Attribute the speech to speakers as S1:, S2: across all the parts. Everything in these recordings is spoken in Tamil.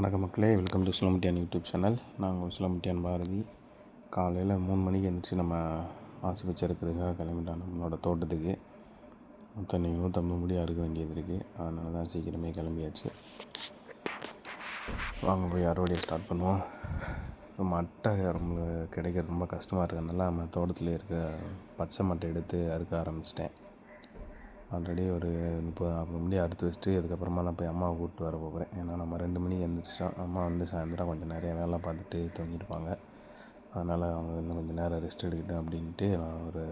S1: வணக்கம் மக்களே, வெல்கம் டு சிலம்பட்டியான் யூடியூப் சேனல். நான் உங்கள் சிலம்பட்டியான் பாரதி. காலையில் 3 மணிக்கு எழுந்திரிச்சு நம்ம மாசி பச்சை இருக்கிறதுக்காக கிளம்பிட்டோம் நம்மளோட தோட்டத்துக்கு. மொத்தம் 150 முடி அறுக்க வேண்டியது இருக்குது. அதனால தான் சீக்கிரமே கிளம்பியாச்சு. வாங்க போய் அறுவடையை ஸ்டார்ட் பண்ணுவோம். ஸோ மட்டை கிடைக்கிறது ரொம்ப கஷ்டமாக இருக்கிறதுனால நம்ம தோட்டத்தில் இருக்க பச்சை மட்டை எடுத்து அறுக்க ஆரம்பிச்சிட்டேன். ஆல்ரெடி ஒரு 30-40 முடி அறுத்து வச்சுட்டு அதுக்கப்புறமா தான் போய் அம்மாவை கூப்பிட்டு வர போகிறேன். ஏன்னா நம்ம 2 மணிக்கு எழுந்திரிச்சிட்டோம். அம்மா சாயந்தரம் கொஞ்சம் நிறைய வேலை பார்த்துட்டு தூங்கியிருப்பாங்க. அதனால் அவங்க இன்னும் கொஞ்சம் நேரம் ரெஸ்ட் எடுக்கட்டும் அப்படின்ட்டு நான் ஒரு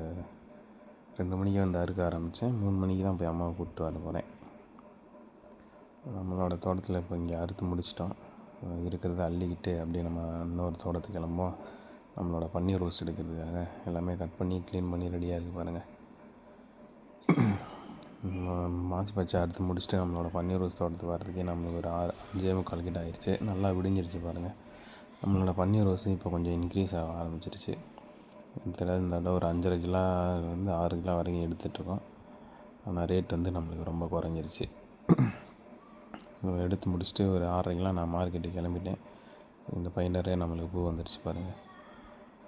S1: 2 மணிக்கு வந்து அறுக்க ஆரம்பித்தேன். 3 மணிக்கு தான் போய் அம்மாவை கூப்பிட்டு வர போகிறேன். நம்மளோட தோட்டத்தில் இப்போ இங்கே அறுத்து முடிச்சிட்டோம். இருக்கிறத அள்ளிக்கிட்டு அப்படியே நம்ம இன்னொரு தோட்டத்துக்கு கிளம்போம். நம்மளோட பன்னீர் ரோஸ் எடுக்கிறதுக்காக எல்லாமே கட் பண்ணி க்ளீன் பண்ணி ரெடியாக இருக்குது பாருங்கள். மாசி பச்சை அறுத்து முடிச்சுட்டு நம்மளோட பன்னீர் ரோஸ் தோட்டத்துக்கு வரதுக்கே நம்மளுக்கு ஒரு 5:45 கிட்ட ஆயிடுச்சு. நல்லா விடிஞ்சிருச்சு பாருங்கள். நம்மளோட பன்னீர் ரோஸு இப்போ கொஞ்சம் இன்க்ரீஸ் ஆக ஆரம்பிச்சிருச்சு. இந்த தடவை ஒரு 5.5 கிலோலேருந்து 6 கிலோ வரைக்கும் எடுத்துகிட்ருக்கோம். ஆனால் ரேட் வந்து நம்மளுக்கு ரொம்ப குறைஞ்சிருச்சு. எடுத்து முடிச்சுட்டு ஒரு 6.5 கிலோ நான் மார்க்கெட்டுக்கு கிளம்பிட்டேன். இந்த பையனரே நம்மளுக்கு பூ வந்துடுச்சு பாருங்கள்.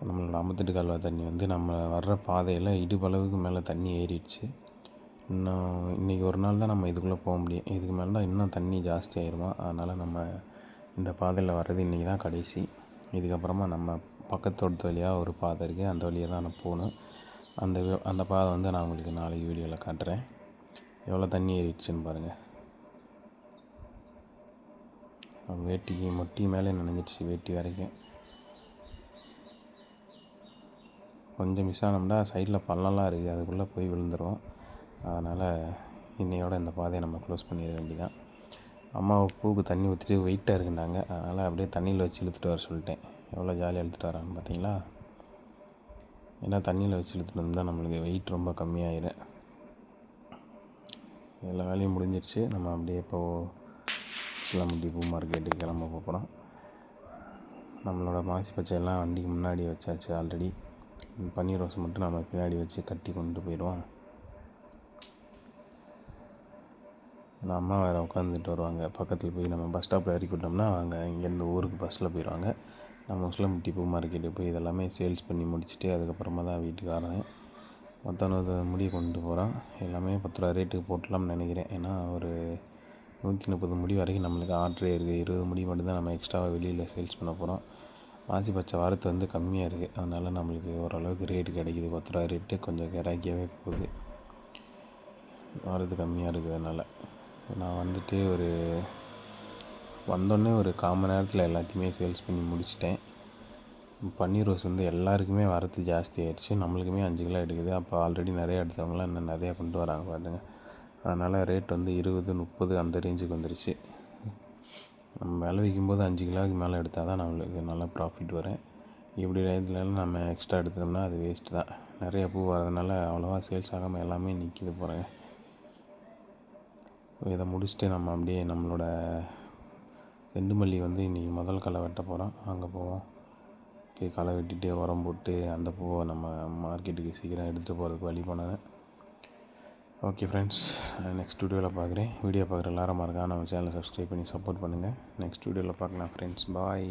S1: நம்மளோட 58 கால்வாய் தண்ணி வந்து நம்ம வர்ற பாதையில் இடுப்பளவுக்கு மேலே தண்ணி ஏறிடுச்சு. இன்னும் இன்றைக்கி ஒரு நாள் தான் நம்ம இதுக்குள்ளே போக முடியும். இதுக்கு மேலே தான் இன்னும் தண்ணி ஜாஸ்தி ஆயிடுமா. அதனால் நம்ம இந்த பாதையில் வர்றது இன்றைக்கி தான் கடைசி. இதுக்கப்புறமா நம்ம பக்கத்து தோட்டத்து வழியாக ஒரு பாதை இருக்குது. அந்த வழியாக தான் நான் போகணும். அந்த பாதை வந்து நான் உங்களுக்கு நாளைக்கு வீடியோவில் காட்டுறேன். எவ்வளோ தண்ணி ஏறிடுச்சுன்னு பாருங்கள். வேட்டிக்கு மொட்டி மேலே நனைஞ்சிடுச்சு. வேட்டி வரைக்கும் கொஞ்சம் மிஸ் ஆனோம்னா சைடில் பள்ளம்லாம் இருக்குது. அதுக்குள்ளே போய் விழுந்துடும். அதனால் இன்னையோட இந்த பாதையை நம்ம க்ளோஸ் பண்ணிட வேண்டியதான். அம்மாவை பூவுக்கு தண்ணி ஊற்றிட்டு வெயிட்டாக இருக்குன்னாங்க. அதனால் அப்படியே தண்ணியில் வச்சு இழுத்துட்டு வர சொல்லிட்டேன். எவ்வளோ ஜாலியாக இழுத்துட்டு வரான்னு பார்த்தீங்களா. ஏன்னா தண்ணியில் வச்சு இழுத்துட்டு வந்தால் நம்மளுக்கு வெயிட் ரொம்ப கம்மியாயிடும். எல்லா வேலையும் முடிஞ்சிருச்சு. நம்ம அப்படியே இப்போது சிலம்பட்டி பூ மார்க்கெட்டுக்கு கிளம்ப போகிறோம். நம்மளோட மாசி பச்சையெல்லாம் வண்டிக்கு முன்னாடி வச்சாச்சு ஆல்ரெடி. பன்னீர் ரோஸ் மட்டும் நம்ம பின்னாடி வச்சு கட்டி கொண்டு போயிடுவோம். அம்மா வேறு உட்காந்துட்டு வருவாங்க. பக்கத்தில் போய் நம்ம பஸ் ஸ்டாப்பில் இறக்கி விட்டோம்னா அவங்க இங்கேருந்து ஊருக்கு பஸ்ஸில் போயிடுவாங்க. நம்ம சிலம்பட்டி பூ மார்க்கெட்டு போய் இதெல்லாமே சேல்ஸ் பண்ணி முடிச்சுட்டு அதுக்கப்புறமா தான் வீட்டுக்கு வரேன். மொத்தம் 100 முடி கொண்டு போகிறோம். எல்லாமே 10 ரூபா ரேட்டுக்கு போட்டலாம்னு நினைக்கிறேன். ஏன்னா ஒரு 130 முடி வரைக்கும் நம்மளுக்கு ஆர்டரே இருக்குது. 20 முடி மட்டும்தான் நம்ம எக்ஸ்ட்ராவாக வெளியில் சேல்ஸ் பண்ண போகிறோம். மாசி பச்சை வாரத்து வந்து கம்மியாக இருக்குது. அதனால் நம்மளுக்கு ஓரளவுக்கு ரேட்டு கிடைக்கிது. 10 ரூபா ரேட்டு கொஞ்சம் கிராக்கியாகவே போகுது. வாரத்து கம்மியாக இருக்கிறதுனால நான் வந்துட்டு வந்தோடனே ஒரு 1/4 மணி நேரத்தில் எல்லாத்தையுமே சேல்ஸ் பண்ணி முடிச்சிட்டேன். பன்னீர் ரோஸ் வந்து எல்லாருக்குமே வரத்து ஜாஸ்தி ஆயிடுச்சு. நம்மளுக்குமே 5 கிலோ எடுக்குது. அப்போ ஆல்ரெடி நிறையா எடுத்தவங்களாம் இன்னும் நிறையா கொண்டு வராங்க பாருங்க. அதனால் ரேட் வந்து 20-30 அந்த ரேஞ்சுக்கு வந்துருச்சு. நம்ம விலை விற்கும்போது 5 கிலோவுக்கு மேலே எடுத்தால் தான் நம்மளுக்கு நல்லா ப்ராஃபிட் வரும். இப்படி ரேட்லலாம் நம்ம எக்ஸ்ட்ரா எடுத்துட்டோம்னா அது வேஸ்ட்டு தான். நிறைய பூ வரதுனால அவ்வளோவா சேல்ஸ் ஆகாமல் எல்லாமே நிற்கிது போகிறேன். இதை முடிச்சுட்டு நம்ம அப்படியே நம்மளோட செண்டுமல்லி வந்து இன்றைக்கி முதல் களை வெட்ட போகிறோம். அங்கே போவோம். போய் களை வெட்டிட்டு உரம் போட்டு அந்த பூவை நம்ம மார்க்கெட்டுக்கு சீக்கிரம் எடுத்துகிட்டு போகிறதுக்கு வழி பண்ணேன். ஓகே ஃப்ரெண்ட்ஸ், நெக்ஸ்ட் வீடியோவில் பார்க்குறேன். வீடியோ பார்க்குற எல்லாரும் மறக்காம நம்ம சேனலை சப்ஸ்கிரைப் பண்ணி சப்போர்ட் பண்ணுங்கள். நெக்ஸ்ட் வீடியோவில் பார்க்கலாம் ஃப்ரெண்ட்ஸ். பாய்.